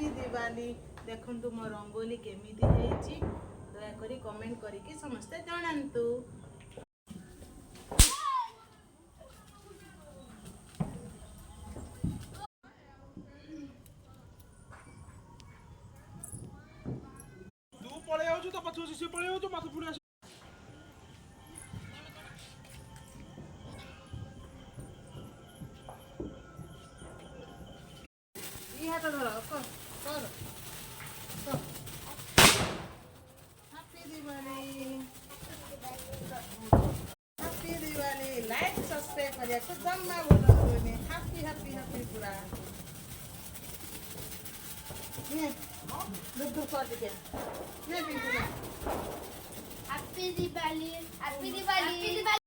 Happy Diwali. देखंतु मो रंगोली केमिति हेची दया करी कमेंट करिकी समस्ते जणांतु। तू पळे आउछु तो पछु से पळे आउछु मत पुणी आस ई हाथ धर कर कर कर। Happy Diwali happy Diwali. Like subscribe करिया को जम्मा बोलने हैप्पी हैप्पी हैप्पी पूरा ये दूध कर दे ये पिंटू हैप्पी दिवाली हैप्पी दिवाली।